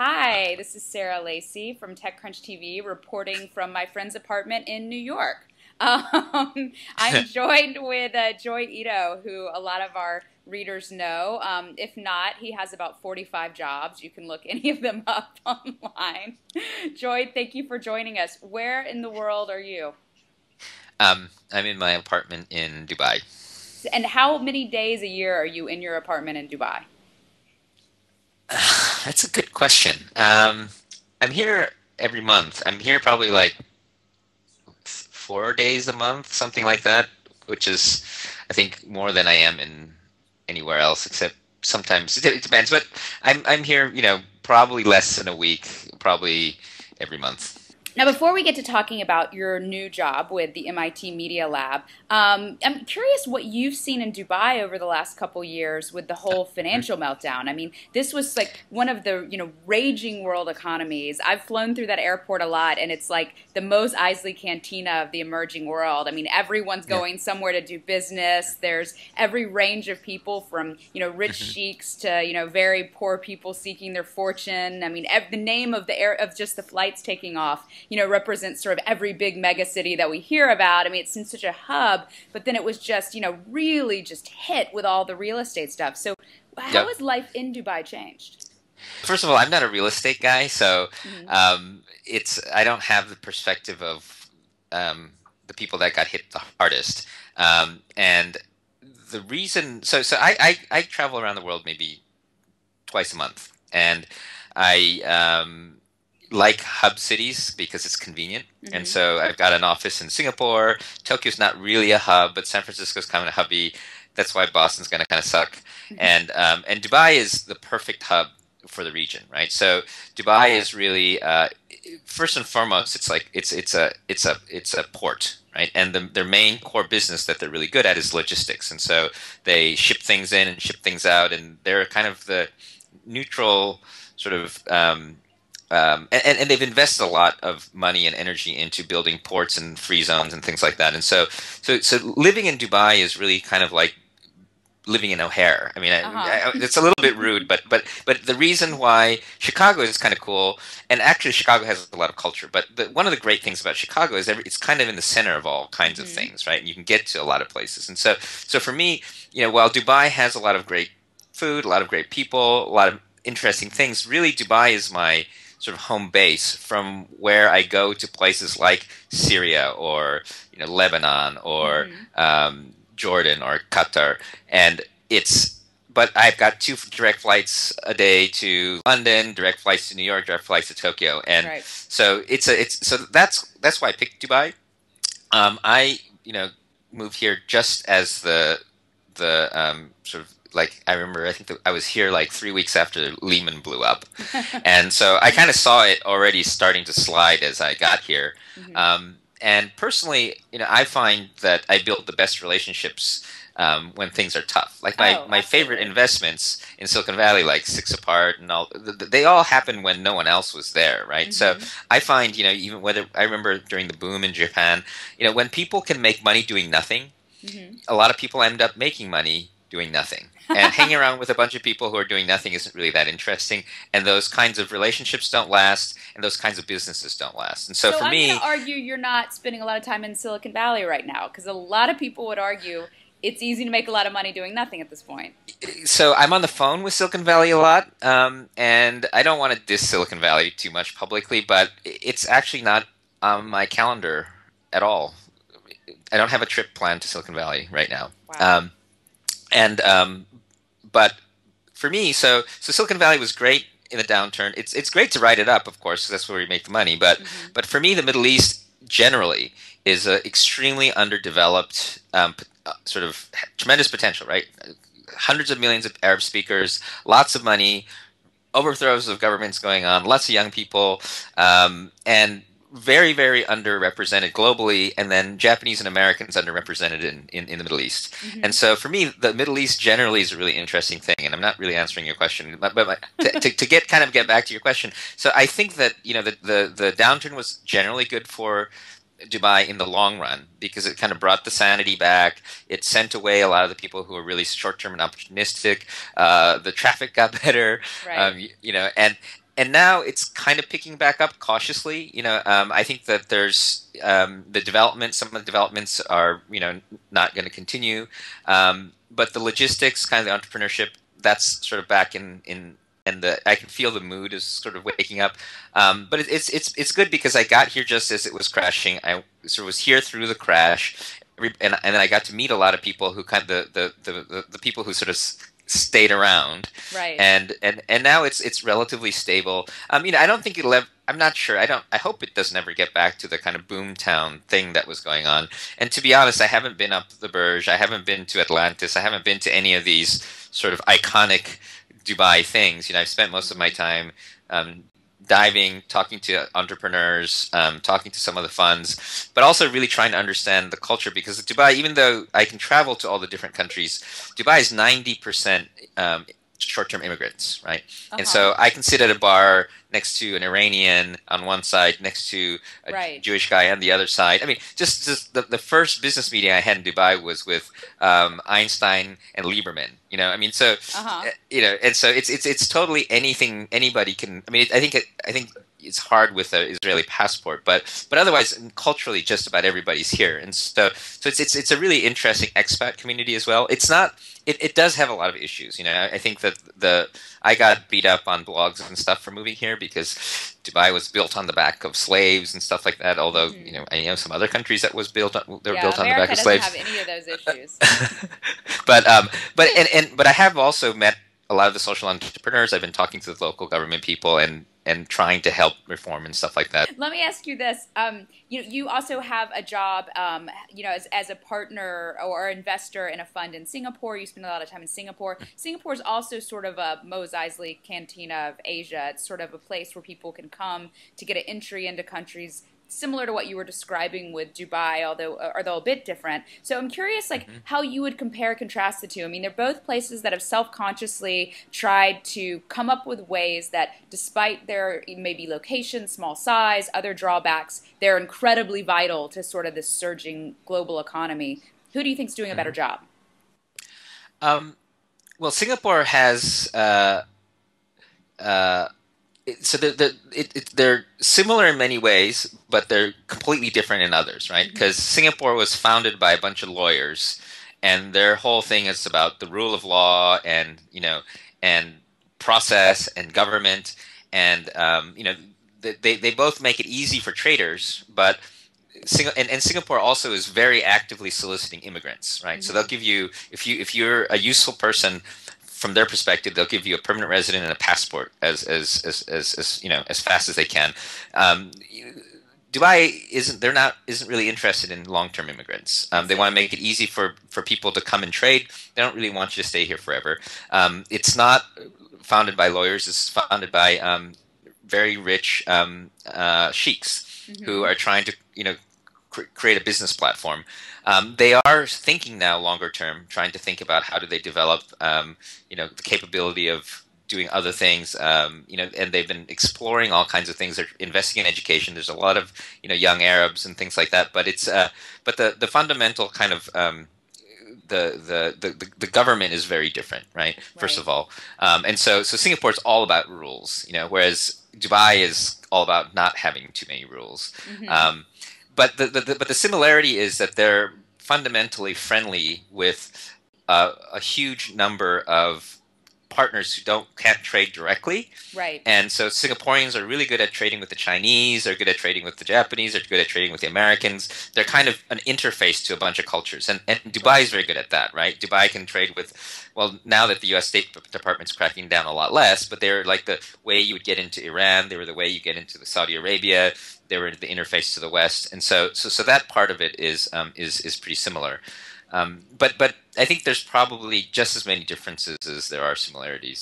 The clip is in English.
Hi, this is Sarah Lacy from TechCrunch TV reporting from my friend's apartment in New York. I'm joined with Joi Ito, who a lot of our readers know. If not, he has about 45 jobs. You can look any of them up online. Joy, thank you for joining us. Where in the world are you? I'm in my apartment in Dubai. And how many days a year are you in your apartment in Dubai? That's a good question. I'm here every month. I'm here probably like 4 days a month, something like that, which is, I think, more than I am in anywhere else, except sometimes it depends. But I'm here, probably less than a week, probably every month. Now, before we get to talking about your new job with the MIT Media Lab, I'm curious what you've seen in Dubai over the last couple years with the whole financial meltdown. I mean, this was like one of the, raging world economies. I've flown through that airport a lot, and it's like the Mos Eisley Cantina of the emerging world. I mean, everyone's Yeah. going somewhere to do business. There's every range of people from, rich Mhm. sheiks to, very poor people seeking their fortune. I mean, the name of the air of just the flights taking off represents sort of every big mega city that we hear about. I mean, it's in such a hub, but then it was just, really just hit with all the real estate stuff. So how Yep. has life in Dubai changed? First of all, I'm not a real estate guy, so Hmm. it's I don't have the perspective of the people that got hit the hardest. And the reason, so I travel around the world maybe twice a month, and I like hub cities because it's convenient. And Hmm. so I've got an office in Singapore. Tokyo's not really a hub, but San Francisco's kind of a hubby. That's why Boston's going to kind of suck. And Dubai is the perfect hub for the region, right? So Dubai is really first and foremost, it's a port, right? And their main core business that they're really good at is logistics. And so they ship things in and ship things out, and they're kind of the neutral sort of and they've invested a lot of money and energy into building ports and free zones and things like that. And so living in Dubai is really kind of like living in O'Hare. I mean, Uh-huh. it's a little bit rude, but the reason why Chicago is kind of cool, and actually Chicago has a lot of culture. But one of the great things about Chicago is it's kind of in the center of all kinds of Hmm. things, right? And you can get to a lot of places. And so for me, while Dubai has a lot of great food, a lot of great people, a lot of interesting things, really Dubai is my sort of home base from where I go to places like Syria or Lebanon or Hmm. Jordan or Qatar, and it's but I've got two direct flights a day to London, direct flights to New York, direct flights to Tokyo, and Right. so that's why I picked Dubai. I moved here just as the sort of like I remember I think that I was here like 3 weeks after Lehman blew up, and so I kind of saw it already starting to slide as I got here. Hmm. And personally, I find that I build the best relationships when things are tough. Like my Oh, my favorite absolutely. investments in Silicon Valley, like Six Apart and all, they all happen when no one else was there, right? So Hmm. I find, even whether I remember during the boom in Japan, when people can make money doing nothing, Hmm. a lot of people end up making money doing nothing. And hanging around with a bunch of people who are doing nothing isn't really that interesting. And those kinds of relationships don't last, and those kinds of businesses don't last. And so So for I'm going to me, argue you're not spending a lot of time in Silicon Valley right now, because a lot of people would argue it's easy to make a lot of money doing nothing at this point. so I'm on the phone with Silicon Valley a lot, and I don't want to diss Silicon Valley too much publicly, but it's actually not on my calendar at all. I don't have a trip planned to Silicon Valley right now. Wow. Um, and But for me, so Silicon Valley was great in the downturn. It's great to write it up, of course, 'cause that's where we make the money. But Hmm. but for me, the Middle East generally is a extremely underdeveloped, sort of tremendous potential, right? Hundreds of millions of Arab speakers, lots of money, overthrows of governments going on, lots of young people, and very, very underrepresented globally, and then Japanese and Americans underrepresented in the Middle East. Hmm. And so for me, the Middle East generally is a really interesting thing, and I'm not really answering your question, but to get back to your question, so I think that the downturn was generally good for Dubai in the long run because it kind of brought the sanity back. It sent away a lot of the people who were really short term and opportunistic. The traffic got better, Right. and and now it's kind of picking back up cautiously. I think that there's the development. Some of the developments are not going to continue, but the logistics, kind of the entrepreneurship, that's sort of back in. And I can feel the mood is sort of waking up, but it's good because I got here just as it was crashing. I sort of was here through the crash, and then I got to meet a lot of people who kind of the people who sort of stayed around, Right. and now it's relatively stable. I don't think it'll ever. I'm not sure. I hope it doesn't ever get back to the kind of boomtown thing that was going on. And to be honest, I haven't been up the Burj. I haven't been to Atlantis. I haven't been to any of these sort of iconic Dubai things. I've spent most of my time diving, talking to entrepreneurs, talking to some of the funds, but also really trying to understand the culture because Dubai, even though I can travel to all the different countries, Dubai is 90% short-term immigrants, right? And Uh-huh. so I can sit at a bar next to an Iranian on one side, next to a Right. Jewish guy on the other side. I mean, just the first business meeting I had in Dubai was with Einstein and Lieberman. I mean, so Uh-huh. and so it's totally anything anybody can. I mean, I think it's hard with an Israeli passport, but otherwise culturally, just about everybody's here, and so it's a really interesting expat community as well. It's not. It does have a lot of issues. I think that I got beat up on blogs and stuff for moving here because Dubai was built on the back of slaves and stuff like that. Although Hmm. I know some other countries that was built they were Yeah, built on the back America of doesn't slaves. have any of those issues. But I have also met a lot of the social entrepreneurs. I've been talking to the local government people and trying to help reform and stuff like that. Let me ask you this. You also have a job, as a partner or investor in a fund in Singapore. You spend a lot of time in Singapore. Singapore is also sort of a Mos Eisley cantina of Asia. It's sort of a place where people can come to get an entry into countries similar to what you were describing with Dubai, although a bit different. So I'm curious, like, Hmm. how you would compare and contrast the two. I mean, they're both places that have self-consciously tried to come up with ways that, despite their maybe location, small size, other drawbacks, they're incredibly vital to sort of this surging global economy. Who do you think is doing a better Hmm. job? Um, well, Singapore has uh, so they're similar in many ways, but they're completely different in others, right? Hmm. Because Singapore was founded by a bunch of lawyers, and their whole thing is about the rule of law and process and government, and they both make it easy for traders, but and Singapore also is very actively soliciting immigrants, right? So they'll Hmm. give you if you're a useful person from their perspective, they'll give you a permanent resident and a passport as fast as they can. Um, Dubai isn't really interested in long term immigrants. I They want see. to make it easy for people to come and trade. They don't really want you to stay here forever. It's not founded by lawyers. It's founded by very rich sheiks who Hmm. are trying to create a business platform. They are thinking now longer term, trying to think about how do they develop the capability of doing other things, and they've been exploring all kinds of things. They're investing in education. There's a lot of young Arabs and things like that. But the fundamental kind of the government is very different, right? First Right. of all, and so Singapore is all about rules, whereas Dubai is all about not having too many rules. Hmm. Um, but the similarity is that they're fundamentally friendly with a huge number of partners who can't trade directly, Right. and so Singaporeans are really good at trading with the Chinese. They're good at trading with the Japanese. They're good at trading with the Americans. They're kind of an interface to a bunch of cultures, and Dubai Right. is very good at that, right? Dubai can trade with, well, now that the U.S. State Department's cracking down a lot less, but they're like the way you would get into Iran. They were the way you get into the Saudi Arabia. They were the interface to the West, and so that part of it is pretty similar. But I think there's probably just as many differences as there are similarities.